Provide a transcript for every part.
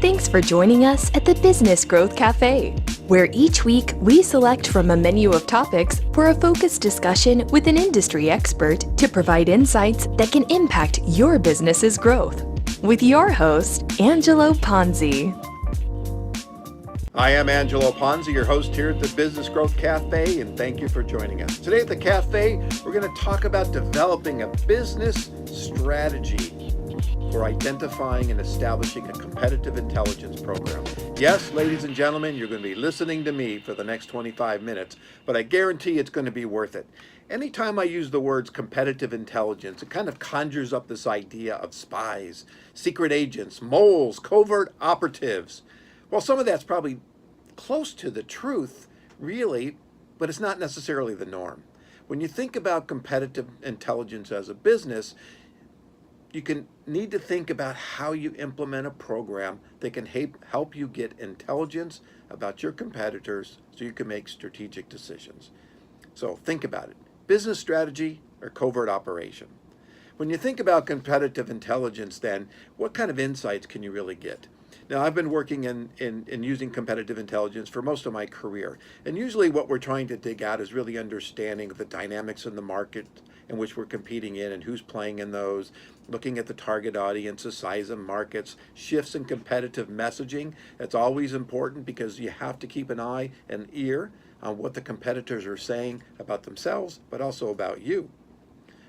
Thanks for joining us at the Business Growth Cafe, where each week we select from a menu of topics for a focused discussion with an industry expert to provide insights that can impact your business's growth. With your host, Angelo Ponzi. I am Angelo Ponzi, your host here at the Business Growth Cafe, and thank you for joining us. Today at the cafe, we're going to talk about developing a business strategy for identifying and establishing a competitive intelligence program. Yes, ladies and gentlemen, you're going to be listening to me for the next 25 minutes, but I guarantee it's going to be worth it. Anytime I use the words competitive intelligence, it kind of conjures up this idea of spies, secret agents, moles, covert operatives. Well, some of that's probably close to the truth, really, but it's not necessarily the norm. When you think about competitive intelligence as a business, you need to think about how you implement a program that can help you get intelligence about your competitors so you can make strategic decisions. So think about it. Business strategy or covert operation? When you think about competitive intelligence, then what kind of insights can you really get? Now, I've been working in using competitive intelligence for most of my career. And usually what we're trying to dig out is really understanding the dynamics in the market in which we're competing in and who's playing in those, looking at the target audience, the size of markets, shifts in competitive messaging. That's always important because you have to keep an eye and ear on what the competitors are saying about themselves, but also about you.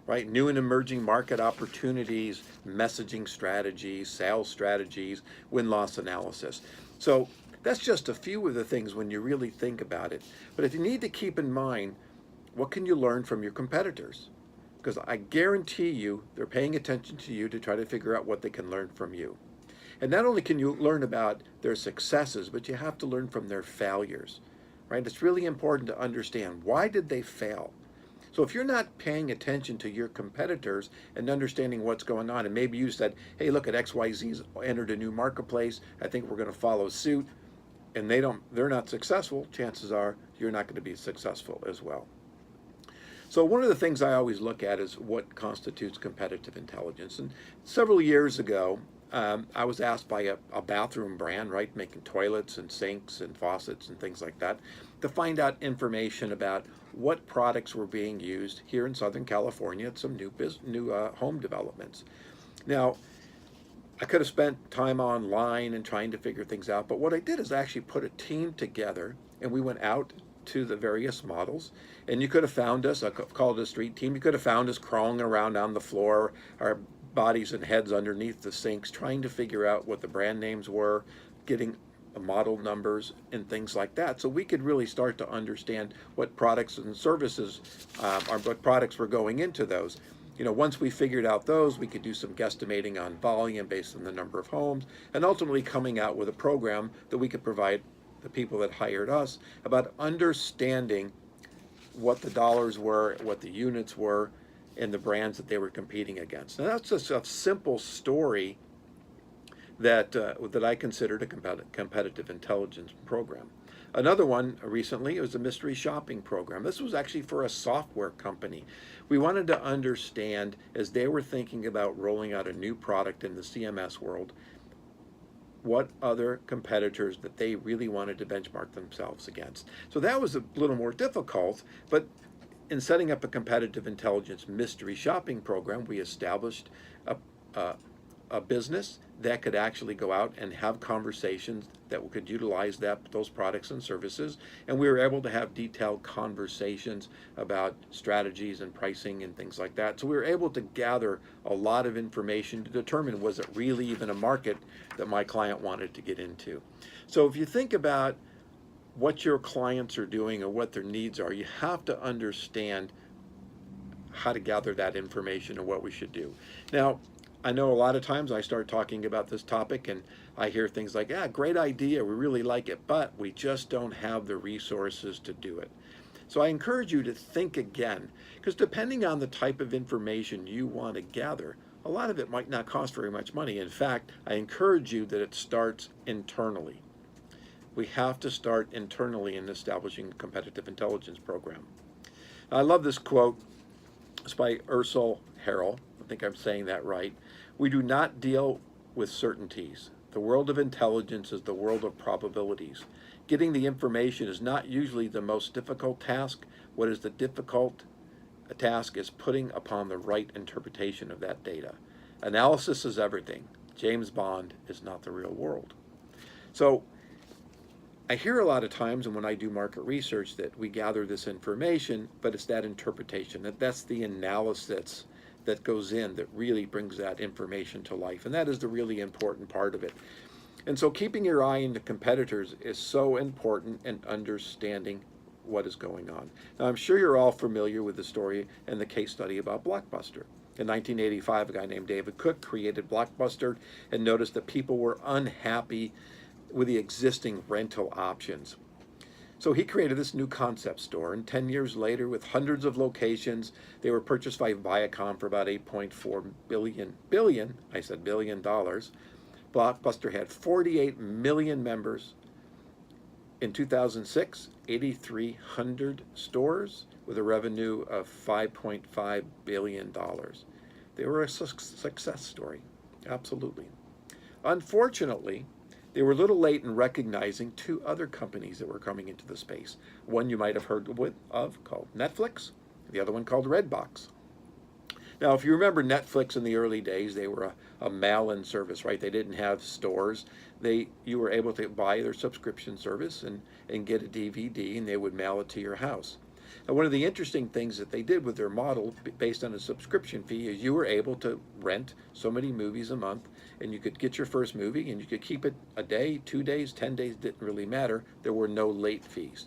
Right? New and emerging market opportunities, messaging strategies, sales strategies, win-loss analysis. So that's just a few of the things when you really think about it. But if you need to keep in mind, what can you learn from your competitors? Because I guarantee you they're paying attention to you to try to figure out what they can learn from you. And not only can you learn about their successes, but you have to learn from their failures. Right? It's really important to understand, why did they fail? So if you're not paying attention to your competitors and understanding what's going on, and maybe you said, hey, look at XYZ's entered a new marketplace, I think we're going to follow suit, and they're not successful, chances are you're not going to be successful as well. So one of the things I always look at is what constitutes competitive intelligence. And several years ago, I was asked by a bathroom brand, right, making toilets and sinks and faucets and things like that, to find out information about what products were being used here in Southern California at some new home developments. Now, I could have spent time online and trying to figure things out, but what I did is I actually put a team together, and we went out to the various models, and you could have found us, I called it a street team, you could have found us crawling around on the floor, our bodies and heads underneath the sinks, trying to figure out what the brand names were, getting model numbers and things like that, so we could really start to understand what products and services or what products were going into those. You know, once we figured out those, we could do some guesstimating on volume based on the number of homes, and ultimately coming out with a program that we could provide the people that hired us about understanding what the dollars were, what the units were, and the brands that they were competing against. Now that's just a simple story that I considered a competitive intelligence program. Another one recently was a mystery shopping program. This was actually for a software company. We wanted to understand, as they were thinking about rolling out a new product in the CMS world, what other competitors that they really wanted to benchmark themselves against. So that was a little more difficult, but in setting up a competitive intelligence mystery shopping program, we established a business that could actually go out and have conversations that could utilize those products and services, and we were able to have detailed conversations about strategies and pricing and things like that. So we were able to gather a lot of information to determine, was it really even a market that my client wanted to get into. So if you think about what your clients are doing or what their needs are, you have to understand how to gather that information and what we should do. Now, I know a lot of times I start talking about this topic and I hear things like, yeah, great idea, we really like it, but we just don't have the resources to do it. So I encourage you to think again, because depending on the type of information you want to gather, a lot of it might not cost very much money. In fact, I encourage you that it starts internally. We have to start internally in establishing a competitive intelligence program. I love this quote. It's by Ursula Harrell. I think I'm saying that right. We do not deal with certainties. The world of intelligence is the world of probabilities. Getting the information is not usually the most difficult task. What is the difficult task is putting upon the right interpretation of that data. Analysis is everything. James Bond is not the real world. So I hear a lot of times, and when I do market research, that we gather this information, but it's that interpretation, that's the analysis that goes in that really brings that information to life. And that is the really important part of it. And so keeping your eye on the competitors is so important in understanding what is going on. Now, I'm sure you're all familiar with the story and the case study about Blockbuster. In 1985, a guy named David Cook created Blockbuster and noticed that people were unhappy with the existing rental options. So he created this new concept store, and 10 years later, with hundreds of locations, they were purchased by Viacom for about $8.4 billion. Blockbuster had 48 million members. In 2006, 8,300 stores with a revenue of $5.5 billion. They were a success story, absolutely. Unfortunately, they were a little late in recognizing two other companies that were coming into the space. One you might have heard of called Netflix, the other one called Redbox. Now, if you remember Netflix in the early days, they were a mail-in service, right? They didn't have stores. You were able to buy their subscription service and get a DVD, and they would mail it to your house. Now, one of the interesting things that they did with their model, based on a subscription fee, is you were able to rent so many movies a month, and you could get your first movie, and you could keep it a day, 2 days, 10 days, didn't really matter. There were no late fees.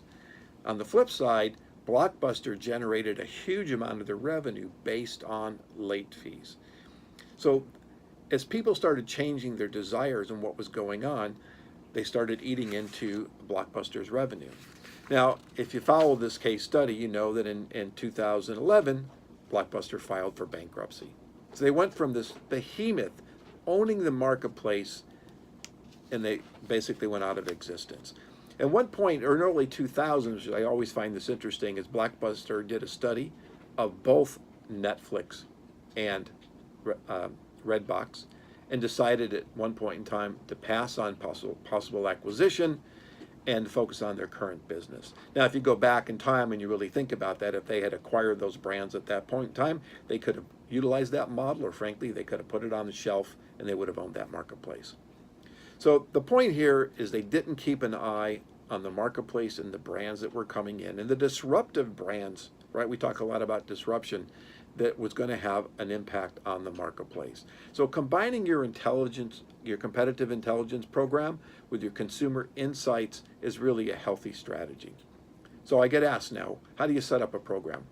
On the flip side, Blockbuster generated a huge amount of their revenue based on late fees. So as people started changing their desires and what was going on, they started eating into Blockbuster's revenue. Now, if you follow this case study, you know that in 2011, Blockbuster filed for bankruptcy. So they went from this behemoth owning the marketplace, and they basically went out of existence. At one point, or in early 2000s, I always find this interesting, is Blockbuster did a study of both Netflix and Redbox, and decided at one point in time to pass on possible acquisition and focus on their current business. Now, if you go back in time and you really think about that, if they had acquired those brands at that point in time, they could have utilized that model, or frankly, they could have put it on the shelf and they would have owned that marketplace. So the point here is they didn't keep an eye on the marketplace and the brands that were coming in, and the disruptive brands, right? We talk a lot about disruption that was going to have an impact on the marketplace. So combining your intelligence, your competitive intelligence program with your consumer insights is really a healthy strategy. So I get asked now, how do you set up a program?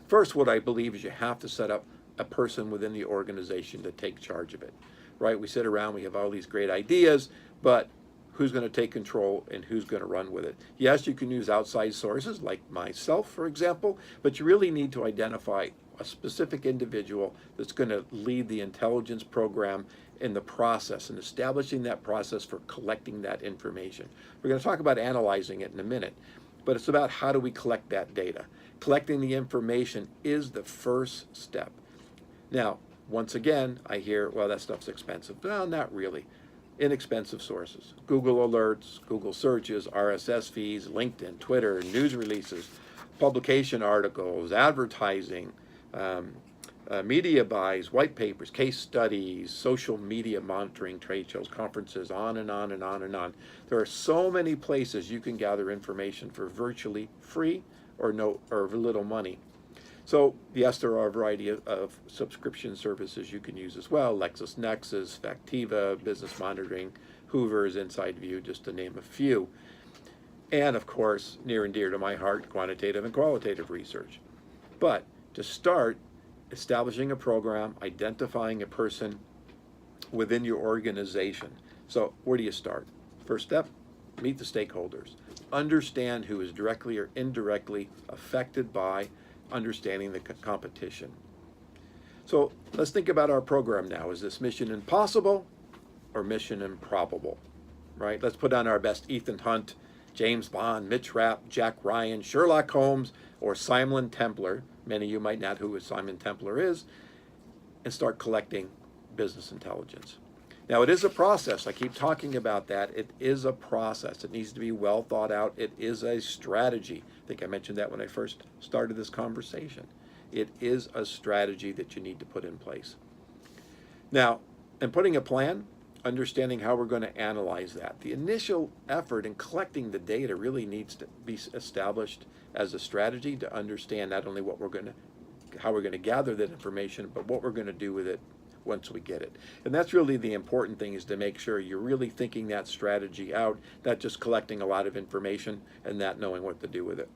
First, what I believe is you have to set up a person within the organization to take charge of it, right? We sit around, we have all these great ideas, but who's going to take control and who's going to run with it? Yes, you can use outside sources like myself, for example, but you really need to identify a specific individual that's going to lead the intelligence program in the process and establishing that process for collecting that information. We're going to talk about analyzing it in a minute, but it's about how do we collect that data. Collecting the information is the first step. Now, once again, I hear, well, that stuff's expensive. Well, not really. Inexpensive sources. Google alerts, Google searches, RSS feeds, LinkedIn, Twitter, news releases, publication articles, advertising, media buys, white papers, case studies, social media monitoring, trade shows, conferences, on and on and on and on. There are so many places you can gather information for virtually free or little money. So yes, there are a variety of subscription services you can use as well: LexisNexis, Factiva, Business Monitoring, Hoover's, Inside View, just to name a few. And of course, near and dear to my heart, quantitative and qualitative research. But to start, establishing a program, identifying a person within your organization. So where do you start? First step, meet the stakeholders. Understand who is directly or indirectly affected by understanding the competition. So let's think about our program now. Is this mission impossible or mission improbable? Right? Let's put on our best Ethan Hunt, James Bond, Mitch Rapp, Jack Ryan, Sherlock Holmes, or Simon Templar. Many of you might not know who Simon Templar is, and start collecting business intelligence. Now, it is a process. I keep talking about that. It is a process. It needs to be well thought out. It is a strategy. I think I mentioned that when I first started this conversation. It is a strategy that you need to put in place. Now, in putting a plan, understanding how we're going to analyze that. The initial effort in collecting the data really needs to be established as a strategy to understand not only how we're going to gather that information, but what we're going to do with it once we get it. And that's really the important thing, is to make sure you're really thinking that strategy out, not just collecting a lot of information and not knowing what to do with it.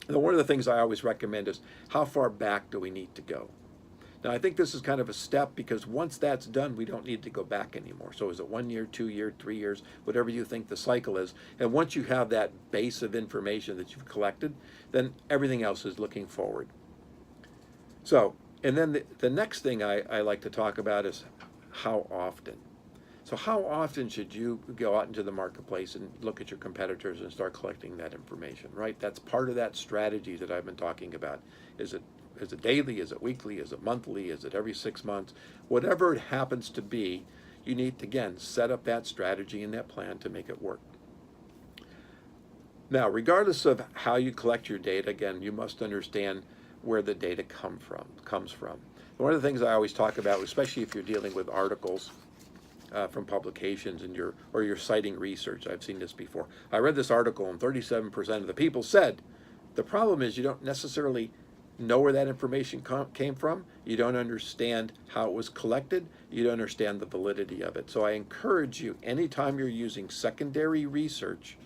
And one of the things I always recommend is, how far back do we need to go? Now, I think this is kind of a step, because once that's done, we don't need to go back anymore. So is it 1 year, 2 years, 3 years, whatever you think the cycle is. And once you have that base of information that you've collected, then everything else is looking forward. So, and then the next thing I like to talk about is how often. So how often should you go out into the marketplace and look at your competitors and start collecting that information, right? That's part of that strategy that I've been talking about. Is it daily? Is it weekly? Is it monthly? Is it every 6 months? Whatever it happens to be, you need to, again, set up that strategy and that plan to make it work. Now, regardless of how you collect your data, again, you must understand where the data comes from. One of the things I always talk about, especially if you're dealing with articles from publications and you're citing research. I've seen this before. I read this article, and 37% of the people said. The problem is, you don't necessarily know where that information came from. You don't understand how it was collected. You don't understand the validity of it. So I encourage you, anytime you're using secondary research,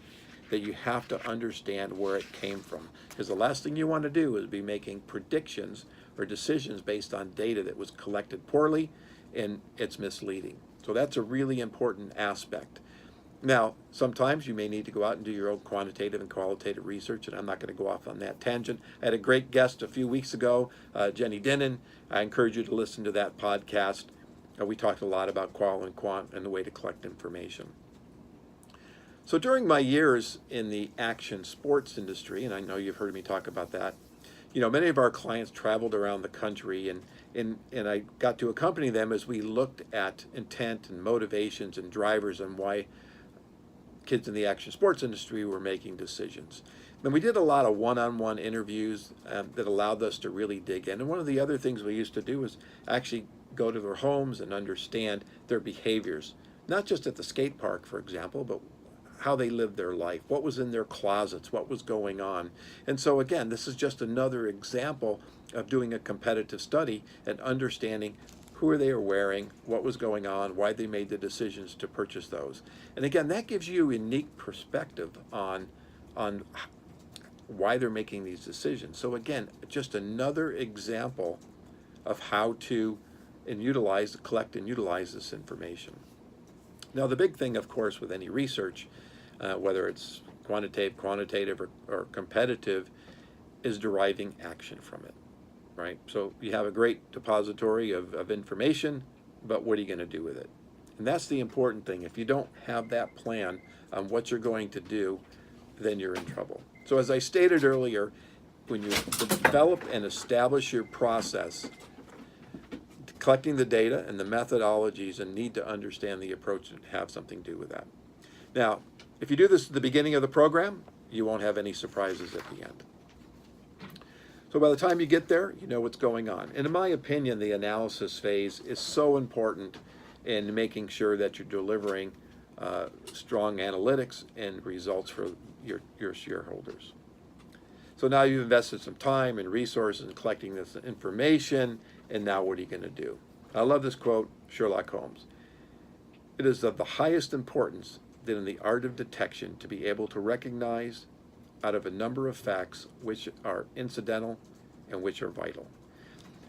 that you have to understand where it came from. Because the last thing you want to do is be making predictions or decisions based on data that was collected poorly, and it's misleading. So that's a really important aspect. Now, sometimes you may need to go out and do your own quantitative and qualitative research, and I'm not going to go off on that tangent. I had a great guest a few weeks ago, Jenny Dinnan. I encourage you to listen to that podcast. We talked a lot about qual and quant and the way to collect information. So during my years in the action sports industry, and I know you've heard me talk about that, many of our clients traveled around the country, and I got to accompany them as we looked at intent and motivations and drivers and why kids in the action sports industry were making decisions. And we did a lot of one-on-one interviews that allowed us to really dig in. And one of the other things we used to do was actually go to their homes and understand their behaviors, not just at the skate park, for example, but how they lived their life, what was in their closets, what was going on. And so again, this is just another example of doing a competitive study and understanding who they were wearing, what was going on, why they made the decisions to purchase those. And again, that gives you a unique perspective on why they're making these decisions. So again, just another example of how to collect and utilize this information. Now, the big thing, of course, with any research, whether it's quantitative or competitive, is deriving action from it, right? So you have a great depository of information, but what are you going to do with it? And that's the important thing. If you don't have that plan on what you're going to do, then you're in trouble. So as I stated earlier, when you develop and establish your process, collecting the data and the methodologies, and need to understand the approach and have something to do with that. Now, if you do this at the beginning of the program, you won't have any surprises at the end. So by the time you get there, you know what's going on. And in my opinion, the analysis phase is so important in making sure that you're delivering strong analytics and results for your shareholders. So now you've invested some time and resources in collecting this information, and now what are you going to do? I love this quote, Sherlock Holmes. It is of the highest importance that in the art of detection to be able to recognize out of a number of facts which are incidental and which are vital.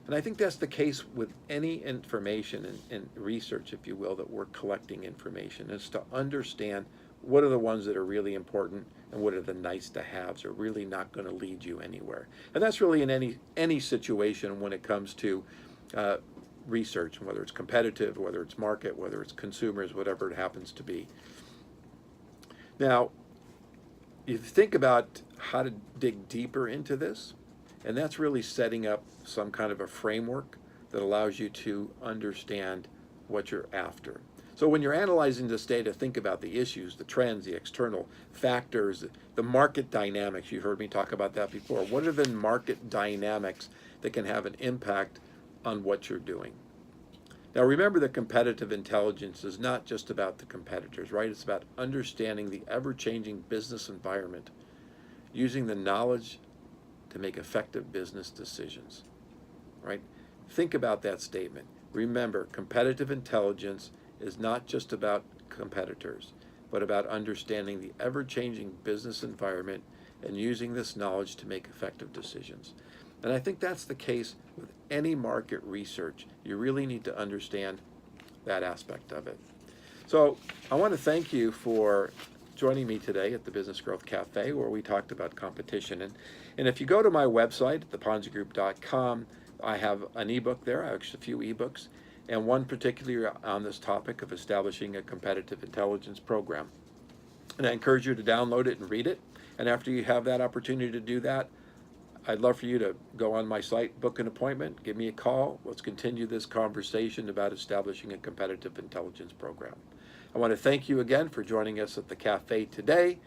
And I think that's the case with any information and research, if you will, that we're collecting information, is to understand what are the ones that are really important and what are the nice to haves are really not going to lead you anywhere. And that's really in any situation when it comes to research, whether it's competitive, whether it's market, whether it's consumers, whatever it happens to be. Now, you think about how to dig deeper into this, and that's really setting up some kind of a framework that allows you to understand what you're after. So when you're analyzing this data, think about the issues, the trends, the external factors, the market dynamics. You've heard me talk about that before. What are the market dynamics that can have an impact on what you're doing? Now remember that competitive intelligence is not just about the competitors, right? It's about understanding the ever-changing business environment, using the knowledge to make effective business decisions, right? Think about that statement. Remember, competitive intelligence is not just about competitors, but about understanding the ever-changing business environment and using this knowledge to make effective decisions. And I think that's the case with any market research. You really need to understand that aspect of it. So I want to thank you for joining me today at the Business Growth Cafe, where we talked about competition. And if you go to my website, theponzigroup.com, I have an ebook there. I have a few ebooks, and one particularly on this topic of establishing a competitive intelligence program. And I encourage you to download it and read it. And after you have that opportunity to do that, I'd love for you to go on my site, book an appointment, give me a call. Let's continue this conversation about establishing a competitive intelligence program. I want to thank you again for joining us at the cafe today.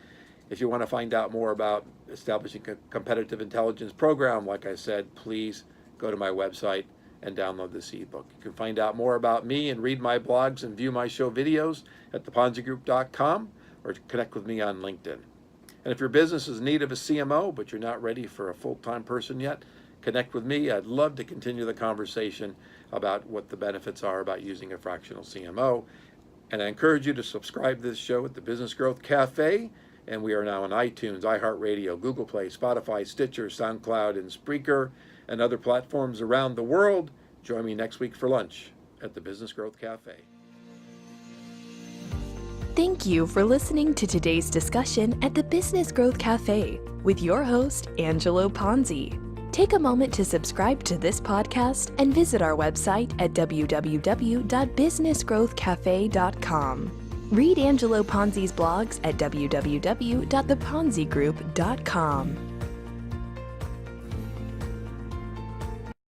If you want to find out more about establishing a competitive intelligence program, like I said, please go to my website and download this ebook. You can find out more about me and read my blogs and view my show videos at theponzigroup.com or connect with me on LinkedIn. And if your business is in need of a CMO, but you're not ready for a full-time person yet, connect with me. I'd love to continue the conversation about what the benefits are about using a fractional CMO. And I encourage you to subscribe to this show at the Business Growth Cafe. And we are now on iTunes, iHeartRadio, Google Play, Spotify, Stitcher, SoundCloud, and Spreaker, and other platforms around the world. Join me next week for lunch at the Business Growth Cafe. Thank you for listening to today's discussion at the Business Growth Cafe with your host, Angelo Ponzi. Take a moment to subscribe to this podcast and visit our website at www.businessgrowthcafe.com. Read Angelo Ponzi's blogs at www.theponzigroup.com.